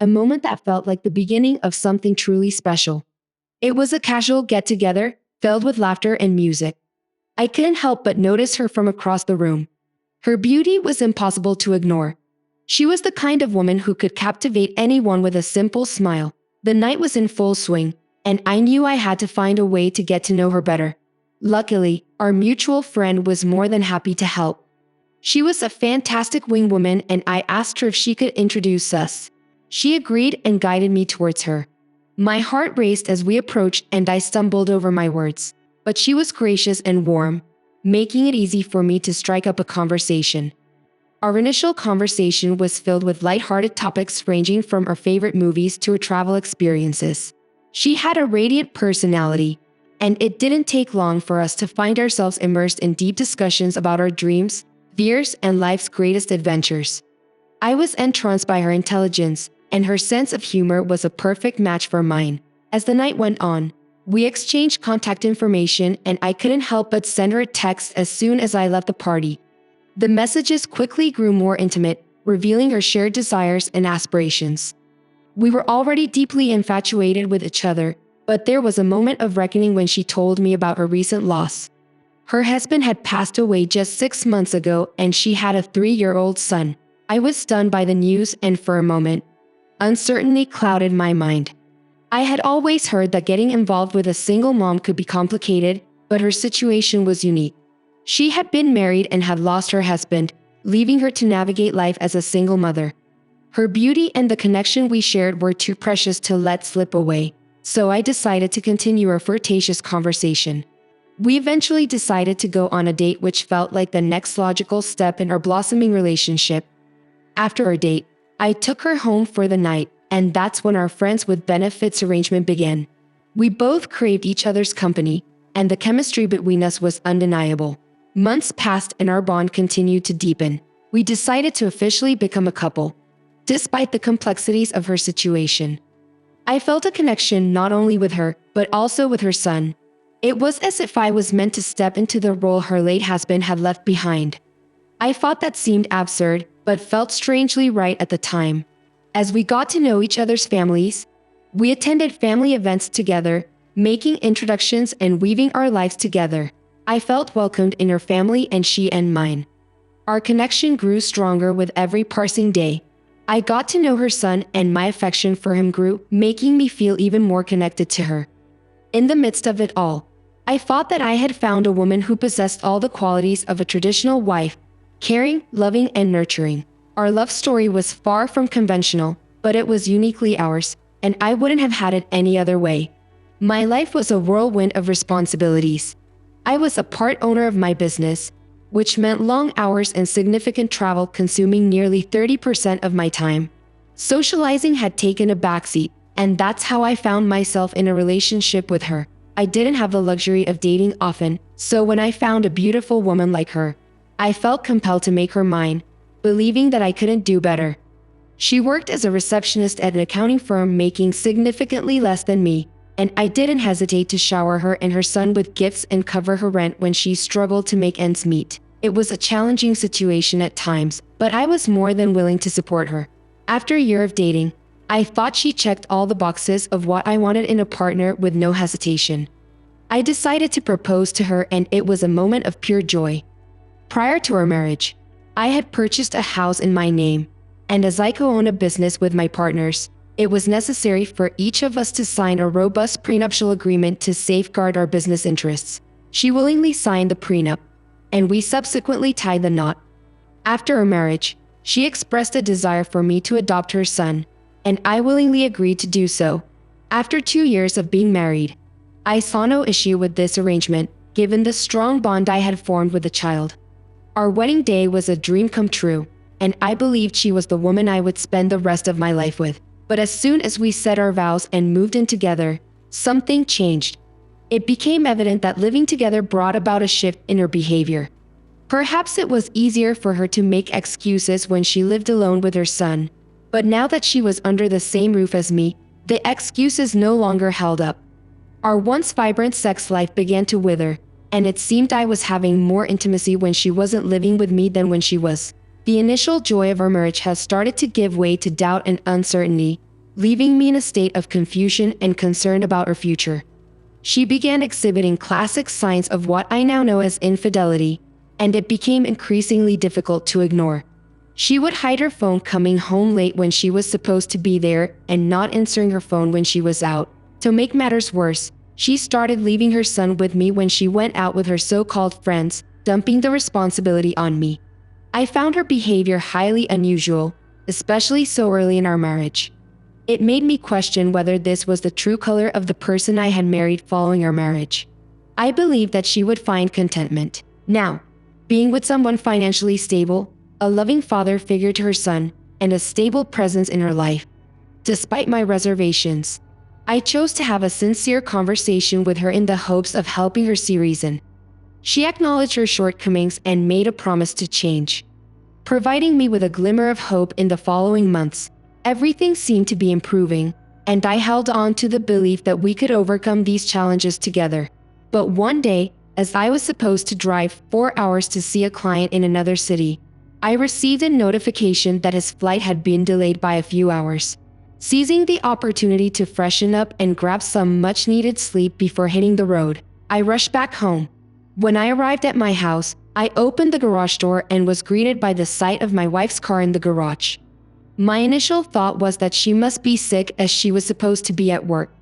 a moment that felt like the beginning of something truly special. It was a casual get-together, filled with laughter and music. I couldn't help but notice her from across the room. Her beauty was impossible to ignore. She was the kind of woman who could captivate anyone with a simple smile. The night was in full swing, and I knew I had to find a way to get to know her better. Luckily, our mutual friend was more than happy to help. She was a fantastic wingwoman, and I asked her if she could introduce us. She agreed and guided me towards her. My heart raced as we approached, and I stumbled over my words. But she was gracious and warm, making it easy for me to strike up a conversation. Our initial conversation was filled with lighthearted topics ranging from our favorite movies to our travel experiences. She had a radiant personality, and it didn't take long for us to find ourselves immersed in deep discussions about our dreams, fears, and life's greatest adventures. I was entranced by her intelligence, and her sense of humor was a perfect match for mine. As the night went on, we exchanged contact information, and I couldn't help but send her a text as soon as I left the party. The messages quickly grew more intimate, revealing her shared desires and aspirations. We were already deeply infatuated with each other, but there was a moment of reckoning when she told me about her recent loss. Her husband had passed away just 6 months ago, and she had a 3-year-old son. I was stunned by the news, and for a moment, uncertainty clouded my mind. I had always heard that getting involved with a single mom could be complicated, but her situation was unique. She had been married and had lost her husband, leaving her to navigate life as a single mother. Her beauty and the connection we shared were too precious to let slip away, so I decided to continue our flirtatious conversation. We eventually decided to go on a date, which felt like the next logical step in our blossoming relationship. After our date, I took her home for the night, and that's when our friends with benefits arrangement began. We both craved each other's company, and the chemistry between us was undeniable. Months passed and our bond continued to deepen. We decided to officially become a couple. Despite the complexities of her situation, I felt a connection not only with her, but also with her son. It was as if I was meant to step into the role her late husband had left behind. I thought that seemed absurd, but felt strangely right at the time. As we got to know each other's families, we attended family events together, making introductions and weaving our lives together. I felt welcomed in her family and she in mine. Our connection grew stronger with every passing day. I got to know her son, and my affection for him grew, making me feel even more connected to her. In the midst of it all, I thought that I had found a woman who possessed all the qualities of a traditional wife: caring, loving, and nurturing. Our love story was far from conventional, but it was uniquely ours, and I wouldn't have had it any other way. My life was a whirlwind of responsibilities. I was a part owner of my business, which meant long hours and significant travel consuming nearly 30% of my time. Socializing had taken a backseat, and that's how I found myself in a relationship with her. I didn't have the luxury of dating often, so when I found a beautiful woman like her, I felt compelled to make her mine, believing that I couldn't do better. She worked as a receptionist at an accounting firm, making significantly less than me, and I didn't hesitate to shower her and her son with gifts and cover her rent when she struggled to make ends meet. It was a challenging situation at times, but I was more than willing to support her. After a year of dating, I thought she checked all the boxes of what I wanted in a partner with no hesitation. I decided to propose to her, and it was a moment of pure joy. Prior to our marriage, I had purchased a house in my name, and as I co-own a business with my partners, it was necessary for each of us to sign a robust prenuptial agreement to safeguard our business interests. She willingly signed the prenup, and we subsequently tied the knot. After our marriage, she expressed a desire for me to adopt her son, and I willingly agreed to do so. After 2 years of being married, I saw no issue with this arrangement, given the strong bond I had formed with the child. Our wedding day was a dream come true, and I believed she was the woman I would spend the rest of my life with. But as soon as we said our vows and moved in together, something changed. It became evident that living together brought about a shift in her behavior. Perhaps it was easier for her to make excuses when she lived alone with her son, but now that she was under the same roof as me, the excuses no longer held up. Our once vibrant sex life began to wither, and it seemed I was having more intimacy when she wasn't living with me than when she was. The initial joy of our marriage has started to give way to doubt and uncertainty, leaving me in a state of confusion and concern about her future. She began exhibiting classic signs of what I now know as infidelity, and it became increasingly difficult to ignore. She would hide her phone coming home late when she was supposed to be there and not answering her phone when she was out. To make matters worse, she started leaving her son with me when she went out with her so-called friends, dumping the responsibility on me. I found her behavior highly unusual, especially so early in our marriage. It made me question whether this was the true color of the person I had married following our marriage. I believed that she would find contentment now, being with someone financially stable, a loving father figure to her son, and a stable presence in her life. Despite my reservations, I chose to have a sincere conversation with her in the hopes of helping her see reason. She acknowledged her shortcomings and made a promise to change, providing me with a glimmer of hope. In the following months, everything seemed to be improving, and I held on to the belief that we could overcome these challenges together. But one day, as I was supposed to drive 4 hours to see a client in another city, I received a notification that his flight had been delayed by a few hours. Seizing the opportunity to freshen up and grab some much-needed sleep before hitting the road, I rushed back home. When I arrived at my house, I opened the garage door and was greeted by the sight of my wife's car in the garage. My initial thought was that she must be sick as she was supposed to be at work.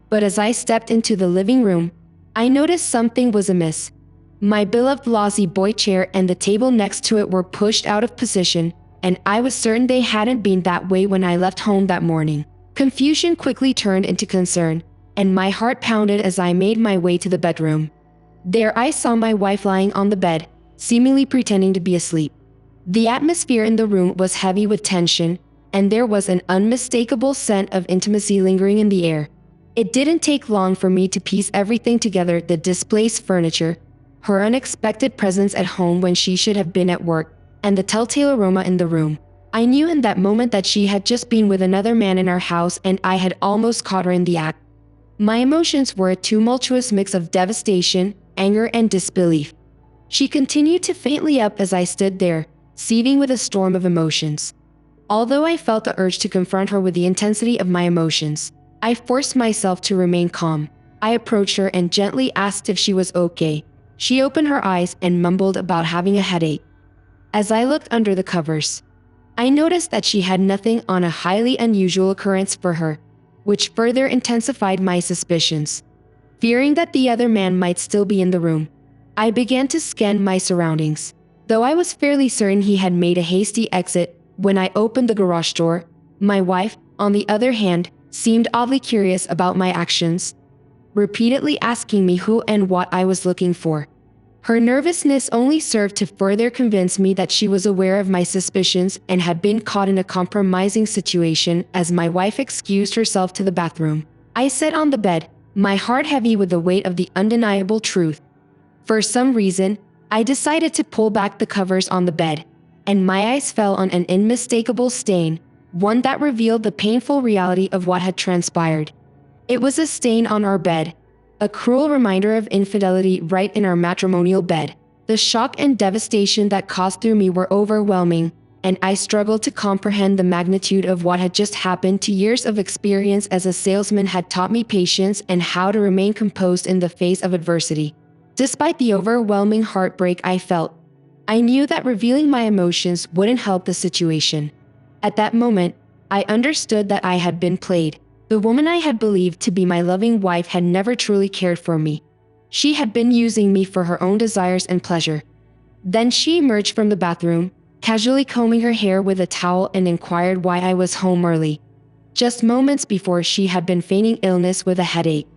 But as I stepped into the living room, I noticed something was amiss. My beloved lousy boy chair and the table next to it were pushed out of position, and I was certain they hadn't been that way when I left home that morning. Confusion quickly turned into concern, and my heart pounded as I made my way to the bedroom. There I saw my wife lying on the bed, seemingly pretending to be asleep. The atmosphere in the room was heavy with tension, and there was an unmistakable scent of intimacy lingering in the air. It didn't take long for me to piece everything together: the displaced furniture, her unexpected presence at home when she should have been at work, and the telltale aroma in the room. I knew in that moment that she had just been with another man in our house, and I had almost caught her in the act. My emotions were a tumultuous mix of devastation, anger, and disbelief. She continued to faintly up as I stood there, seething with a storm of emotions. Although I felt the urge to confront her with the intensity of my emotions, I forced myself to remain calm. I approached her and gently asked if she was okay. She opened her eyes and mumbled about having a headache. As I looked under the covers, I noticed that she had nothing on, a highly unusual occurrence for her, which further intensified my suspicions. Fearing that the other man might still be in the room, I began to scan my surroundings. Though I was fairly certain he had made a hasty exit when I opened the garage door, my wife, on the other hand, seemed oddly curious about my actions, repeatedly asking me who and what I was looking for. Her nervousness only served to further convince me that she was aware of my suspicions and had been caught in a compromising situation. As my wife excused herself to the bathroom, I sat on the bed, my heart heavy with the weight of the undeniable truth. For some reason, I decided to pull back the covers on the bed, and my eyes fell on an unmistakable stain, one that revealed the painful reality of what had transpired. It was a stain on our bed, a cruel reminder of infidelity right in our matrimonial bed. The shock and devastation that coursed through me were overwhelming, and I struggled to comprehend the magnitude of what had just happened. 2 years of experience as a salesman had taught me patience and how to remain composed in the face of adversity. Despite the overwhelming heartbreak I felt, I knew that revealing my emotions wouldn't help the situation. At that moment, I understood that I had been played. The woman I had believed to be my loving wife had never truly cared for me. She had been using me for her own desires and pleasure. Then she emerged from the bathroom, casually combing her hair with a towel, and inquired why I was home early. Just moments before, she had been feigning illness with a headache.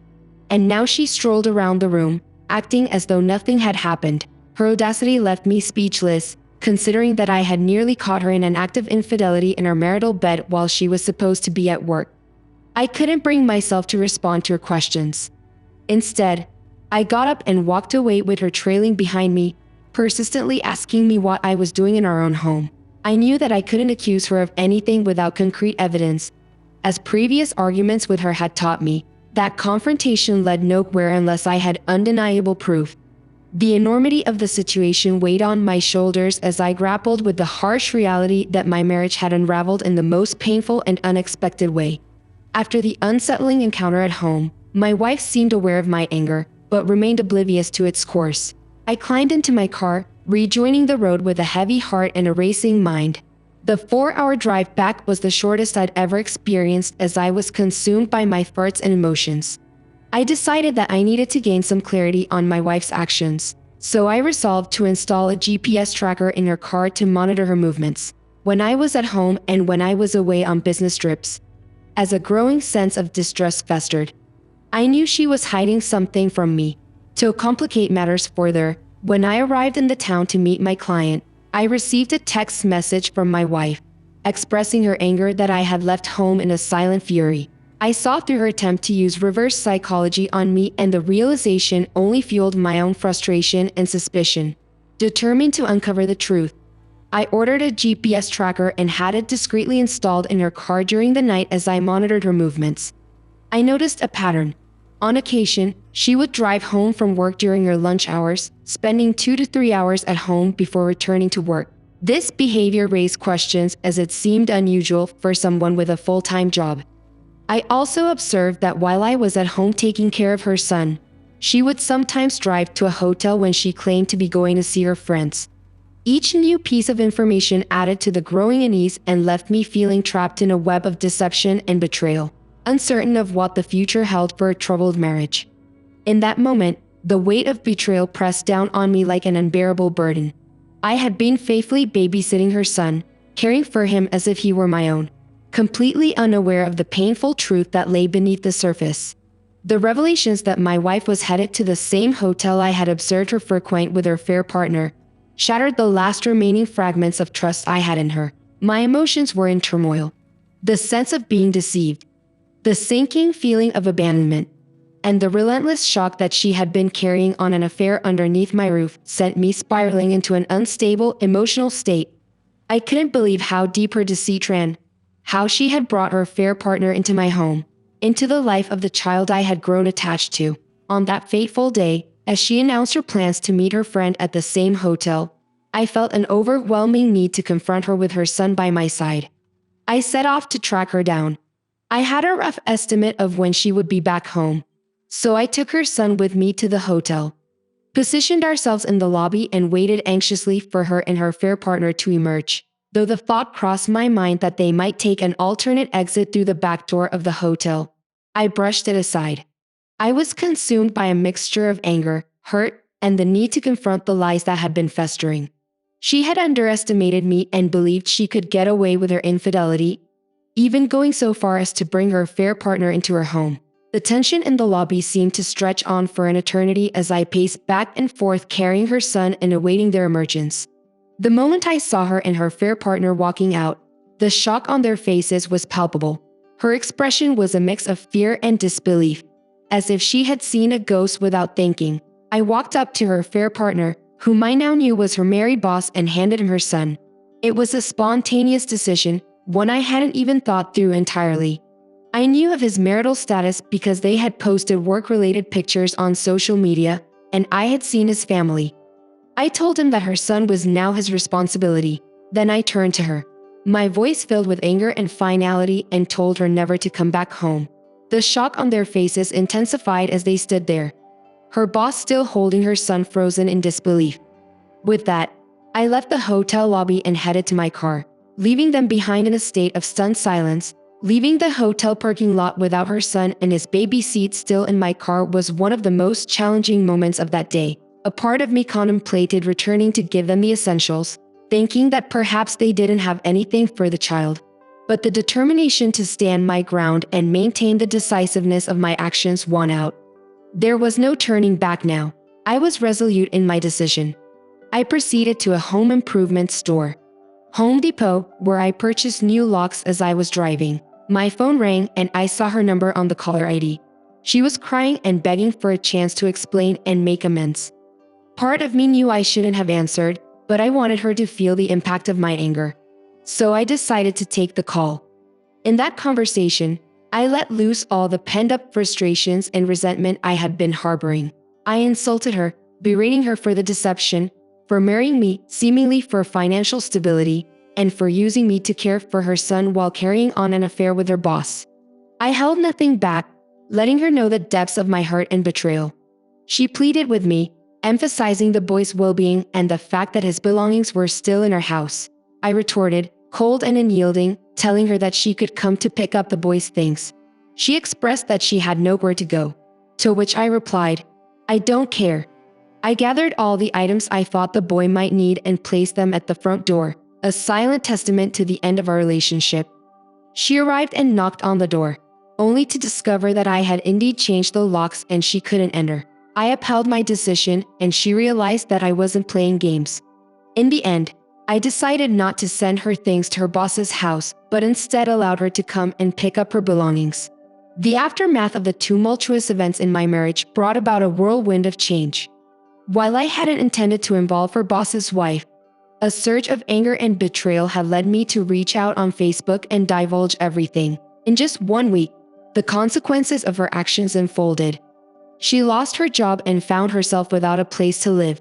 And now she strolled around the room, acting as though nothing had happened. Her audacity left me speechless, considering that I had nearly caught her in an act of infidelity in our marital bed while she was supposed to be at work. I couldn't bring myself to respond to her questions. Instead, I got up and walked away with her trailing behind me, persistently asking me what I was doing in our own home. I knew that I couldn't accuse her of anything without concrete evidence, as previous arguments with her had taught me. That confrontation led nowhere unless I had undeniable proof. The enormity of the situation weighed on my shoulders as I grappled with the harsh reality that my marriage had unraveled in the most painful and unexpected way. After the unsettling encounter at home, my wife seemed aware of my anger, but remained oblivious to its course. I climbed into my car, rejoining the road with a heavy heart and a racing mind. The 4-hour drive back was the shortest I'd ever experienced as I was consumed by my thoughts and emotions. I decided that I needed to gain some clarity on my wife's actions, so I resolved to install a GPS tracker in her car to monitor her movements, when I was at home and when I was away on business trips. As a growing sense of distrust festered, I knew she was hiding something from me. To complicate matters further, when I arrived in the town to meet my client, I received a text message from my wife, expressing her anger that I had left home in a silent fury. I saw through her attempt to use reverse psychology on me, and the realization only fueled my own frustration and suspicion. Determined to uncover the truth, I ordered a GPS tracker and had it discreetly installed in her car during the night as I monitored her movements. I noticed a pattern. On occasion, she would drive home from work during her lunch hours, spending 2 to 3 hours at home before returning to work. This behavior raised questions as it seemed unusual for someone with a full-time job. I also observed that while I was at home taking care of her son, she would sometimes drive to a hotel when she claimed to be going to see her friends. Each new piece of information added to the growing unease and left me feeling trapped in a web of deception and betrayal, uncertain of what the future held for a troubled marriage. In that moment, the weight of betrayal pressed down on me like an unbearable burden. I had been faithfully babysitting her son, caring for him as if he were my own, completely unaware of the painful truth that lay beneath the surface. The revelations that my wife was headed to the same hotel I had observed her frequent with her affair partner shattered the last remaining fragments of trust I had in her. My emotions were in turmoil. The sense of being deceived, the sinking feeling of abandonment, and the relentless shock that she had been carrying on an affair underneath my roof sent me spiraling into an unstable emotional state. I couldn't believe how deep her deceit ran, how she had brought her affair partner into my home, into the life of the child I had grown attached to. On that fateful day, as she announced her plans to meet her friend at the same hotel, I felt an overwhelming need to confront her with her son by my side. I set off to track her down. I had a rough estimate of when she would be back home, so I took her son with me to the hotel, positioned ourselves in the lobby, and waited anxiously for her and her affair partner to emerge, though the thought crossed my mind that they might take an alternate exit through the back door of the hotel. I brushed it aside. I was consumed by a mixture of anger, hurt, and the need to confront the lies that had been festering. She had underestimated me and believed she could get away with her infidelity, even going so far as to bring her affair partner into her home. The tension in the lobby seemed to stretch on for an eternity as I paced back and forth carrying her son and awaiting their emergence. The moment I saw her and her affair partner walking out, the shock on their faces was palpable. Her expression was a mix of fear and disbelief, as if she had seen a ghost without thinking. I walked up to her affair partner, whom I now knew was her married boss, and handed him her son. It was a spontaneous decision, one I hadn't even thought through entirely. I knew of his marital status because they had posted work-related pictures on social media, and I had seen his family. I told him that her son was now his responsibility. Then I turned to her, my voice filled with anger and finality, and told her never to come back home. The shock on their faces intensified as they stood there, her boss still holding her son frozen in disbelief. With that, I left the hotel lobby and headed to my car, leaving them behind in a state of stunned silence. Leaving the hotel parking lot without her son and his baby seat still in my car was one of the most challenging moments of that day. A part of me contemplated returning to give them the essentials, thinking that perhaps they didn't have anything for the child. But the determination to stand my ground and maintain the decisiveness of my actions won out. There was no turning back now. I was resolute in my decision. I proceeded to a home improvement store, Home Depot, where I purchased new locks as I was driving. My phone rang and I saw her number on the caller ID. She was crying and begging for a chance to explain and make amends. Part of me knew I shouldn't have answered, but I wanted her to feel the impact of my anger. So I decided to take the call. In that conversation, I let loose all the pent-up frustrations and resentment I had been harboring. I insulted her, berating her for the deception, for marrying me seemingly for financial stability, and for using me to care for her son while carrying on an affair with her boss. I held nothing back, letting her know the depths of my hurt and betrayal. She pleaded with me, emphasizing the boy's well-being and the fact that his belongings were still in her house. I retorted, cold and unyielding, telling her that she could come to pick up the boy's things. She expressed that she had nowhere to go, to which I replied, "I don't care." I gathered all the items I thought the boy might need and placed them at the front door, a silent testament to the end of our relationship. She arrived and knocked on the door, only to discover that I had indeed changed the locks and she couldn't enter. I upheld my decision and she realized that I wasn't playing games. In the end, I decided not to send her things to her boss's house, but instead allowed her to come and pick up her belongings. The aftermath of the tumultuous events in my marriage brought about a whirlwind of change. While I hadn't intended to involve her boss's wife, a surge of anger and betrayal had led me to reach out on Facebook and divulge everything. In just 1 week, the consequences of her actions unfolded. She lost her job and found herself without a place to live.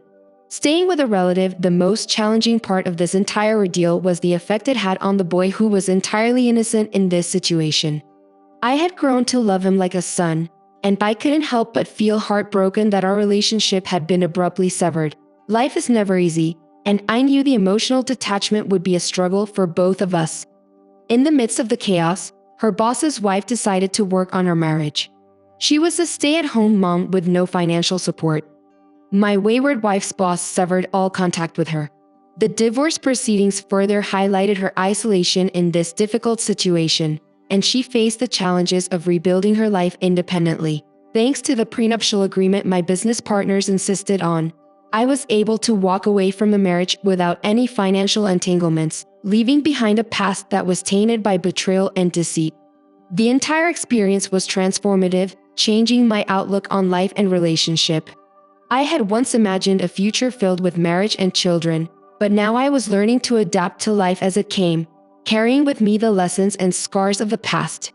Staying with a relative, the most challenging part of this entire ordeal was the effect it had on the boy who was entirely innocent in this situation. I had grown to love him like a son, and I couldn't help but feel heartbroken that our relationship had been abruptly severed. Life is never easy, and I knew the emotional detachment would be a struggle for both of us. In the midst of the chaos, her boss's wife decided to work on our marriage. She was a stay-at-home mom with no financial support. My wayward wife's boss severed all contact with her. The divorce proceedings further highlighted her isolation in this difficult situation, and she faced the challenges of rebuilding her life independently. Thanks to the prenuptial agreement my business partners insisted on, I was able to walk away from the marriage without any financial entanglements, leaving behind a past that was tainted by betrayal and deceit. The entire experience was transformative, changing my outlook on life and relationship. I had once imagined a future filled with marriage and children, but now I was learning to adapt to life as it came, carrying with me the lessons and scars of the past.